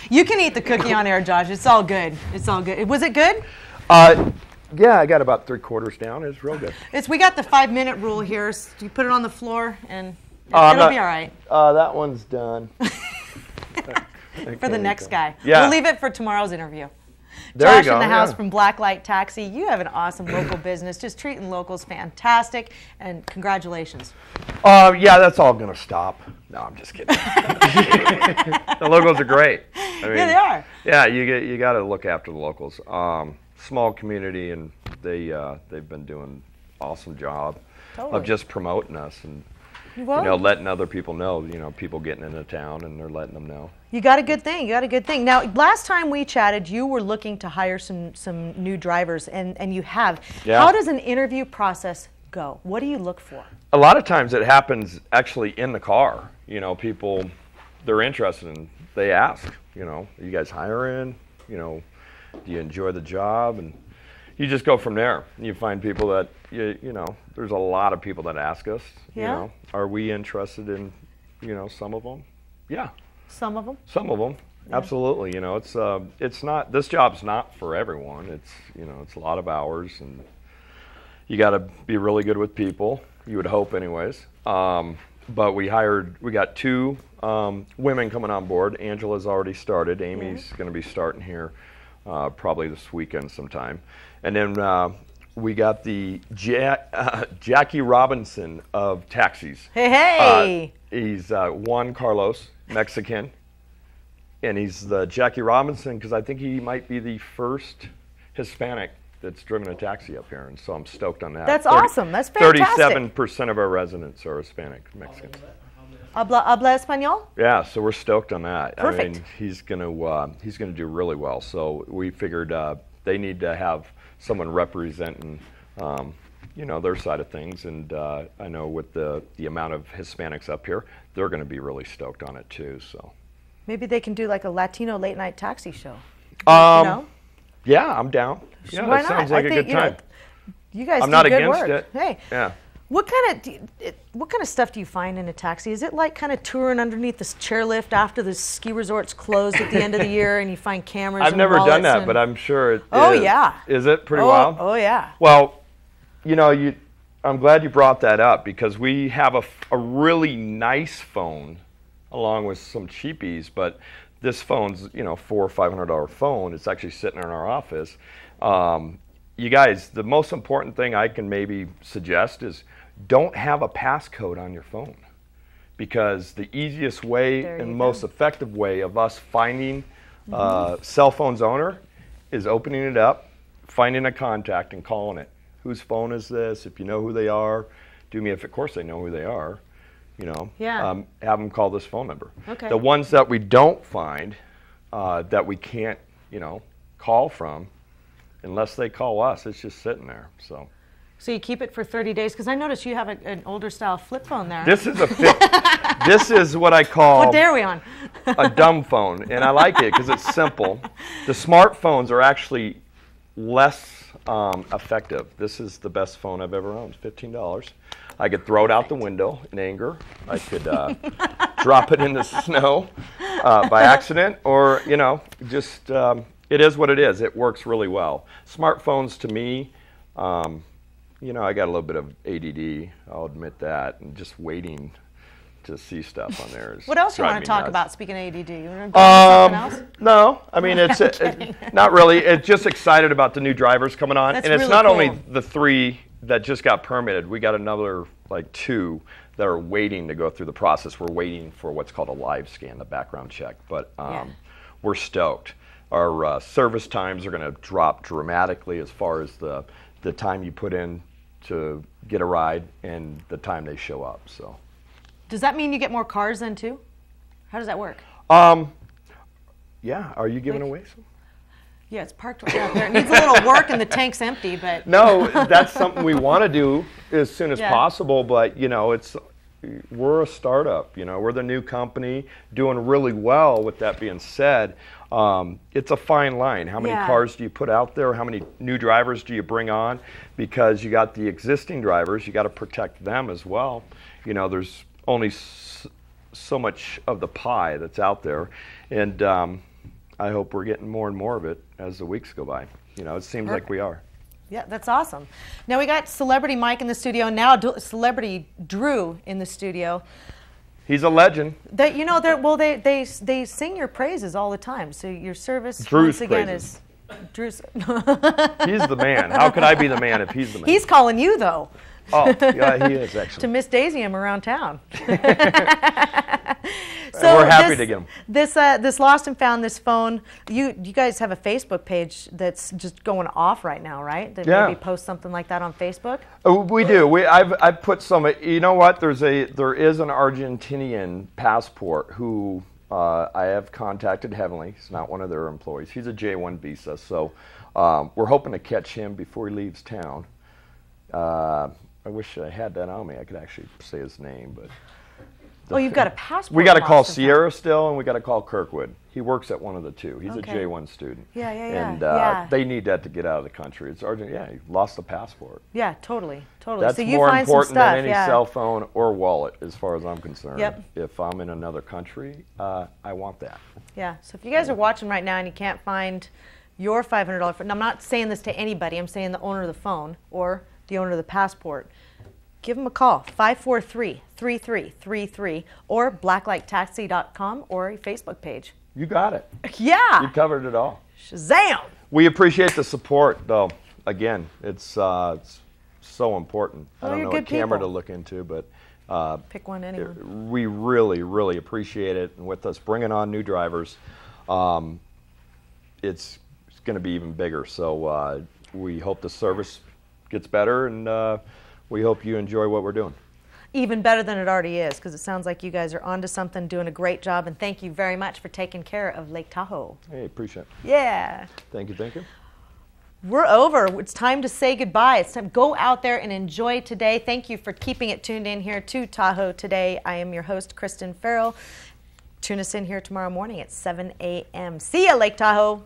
You can eat the cookie on air, Josh. It's all good. It's all good. Was it good? Yeah, I got about 3/4 down. It's real good. We got the 5-minute rule here. So you put it on the floor, and it'll be all right. That one's done. For the next guy. Yeah. We'll leave it for tomorrow's interview. There Josh you go, in the house yeah. from Blacklight Taxi. You have an awesome local business. Just treating locals fantastic, and congratulations. Yeah, that's all going to stop. No, I'm just kidding. The locals are great. I mean, Yeah, they are. Yeah, you got to look after the locals. Small community, and they've been doing awesome job Totally. of just promoting us and Well, letting other people know. People getting into town, and they're letting them know. you got a good thing. You got a good thing. Now, last time we chatted, you were looking to hire some new drivers, and you have. Yeah. How does an interview process go? What do you look for? A lot of times it happens actually in the car. People, they're interested in, they ask, are you guys hiring? Do you enjoy the job? And you just go from there. You find people that, there's a lot of people that ask us, Yeah. Are we interested in, some of them? Yeah. Some of them? Some of them, yeah. Absolutely. It's not, this job's not for everyone. It's, it's a lot of hours, and you got to be really good with people. You would hope anyways. But we got 2 women coming on board. Angela's already started. Amy's going to be starting here probably this weekend sometime. And then we got the Jackie Robinson of taxis. Hey! He's Juan Carlos, Mexican. And he's the Jackie Robinson because I think he might be the first Hispanic that's driven a taxi up here, and so I'm stoked on that. That's awesome. That's fantastic. 37% of our residents are Hispanic Mexicans. Habla español? Yeah, so we're stoked on that. Perfect. I mean, he's gonna do really well. So we figured they need to have someone representing, their side of things, and I know with the amount of Hispanics up here, they're going to be really stoked on it too. So Maybe they can do like a Latino late night taxi show. Yeah, I'm down. Yeah, Why that sounds like a good time. You guys I'm do not good against work. it. Hey, Yeah. what kind of stuff do you find in a taxi? Is it like kind of touring underneath this chairlift after the ski resorts closed at the end of the year, and you find cameras? I've and never done wallets that, and... but I'm sure it Oh is. yeah. Is it pretty wild? Oh yeah. Well, I'm glad you brought that up because we have a really nice phone along with some cheapies, but this phone's, $400 or $500 phone. It's actually sitting in our office. You guys, the most important thing I can maybe suggest is don't have a passcode on your phone, because the easiest way and most effective way of us finding cell phone's owner is opening it up, finding a contact, and calling it. Whose phone is this? If you know who they are, of course they know who they are. Have them call this phone number. Okay. The ones that we don't find, that we can't, call from, unless they call us, it's just sitting there. So you keep it for 30 days? Because I noticed you have an older style flip phone there. This is this is what I call What day are we on? a dumb phone, and I like it because it's simple. The smartphones are actually less effective. This is the best phone I've ever owned. $15. I could throw it out the window in anger. I could drop it in the snow by accident, or just it is what it is. It works really well. Smartphones to me, I got a little bit of ADD. I'll admit that, and just waiting to see stuff on there. What else you want to talk about? Speaking of ADD, you want to go on something else? No, I mean it's not really. It's just excited about the new drivers coming on, That's and it's really not cool. only the 3 that just got permitted. We got another 2 that are waiting to go through the process. We're waiting for what's called a live scan, the background check. But we're stoked. Our service times are going to drop dramatically as far as the time you put in to get a ride and the time they show up. So. Does that mean you get more cars then too? How does that work? Yeah. Are you giving away some? Yeah, it's parked right out there. It needs a little work and the tank's empty, but... No, that's something we want to do as soon as possible, but, we're a startup, we're the new company doing really well. With that being said, it's a fine line. How many cars do you put out there? How many new drivers do you bring on? Because you got the existing drivers, you got to protect them as well. There's only so much of the pie that's out there, and I hope we're getting more and more of it as the weeks go by. It seems like we are. Yeah, that's awesome. Now we got Celebrity Mike in the studio, and now Celebrity Drew in the studio. He's a legend. They sing your praises all the time. So your service Drew's once again praises. is Drew's. He's the man. How could I be the man if he's the man? He's calling you though. Oh, yeah, he is actually. To Miss Daisy him around town. So we're happy to get him. This Lost and Found, this phone. You guys have a Facebook page that's just going off right now, right? That Yeah. maybe post something like that on Facebook. We do. I've put some. You know what? There is an Argentinian passport who I have contacted heavily. He's not one of their employees. He's a J1 visa, so we're hoping to catch him before he leaves town. I wish I had that on me. I could actually say his name, but. Oh, you've got a passport. We got to call lost and found. Sierra still, and we got to call Kirkwood. He works at one of the two. He's Okay. a J1 student. Yeah. And they need that to get out of the country. It's urgent. Yeah, he lost the passport. Yeah, totally. That's So you more find some important stuff, than any yeah. cell phone or wallet, as far as I'm concerned. Yep. If I'm in another country, I want that. Yeah. So if you guys are watching right now and you can't find your $500 phone, and I'm not saying this to anybody. I'm saying the owner of the phone or the owner of the passport. Give them a call, 543-3333, or blacklighttaxi.com, or a Facebook page. You got it. Yeah. You covered it all. Shazam! We appreciate the support, though. Again, it's so important. I Oh, don't you're know what good camera people. to look into, but Pick one, anyone. we really, really appreciate it. And with us bringing on new drivers, it's going to be even bigger. So we hope the service gets better, and we hope you enjoy what we're doing. Even better than it already is, because it sounds like you guys are onto something, doing a great job, and thank you very much for taking care of Lake Tahoe. Hey, appreciate it. Yeah. Thank you. We're over. It's time to say goodbye. It's time to go out there and enjoy today. Thank you for keeping it tuned in here to Tahoe Today. I am your host, Kristen Farrell. Tune us in here tomorrow morning at 7 a.m. See ya, Lake Tahoe.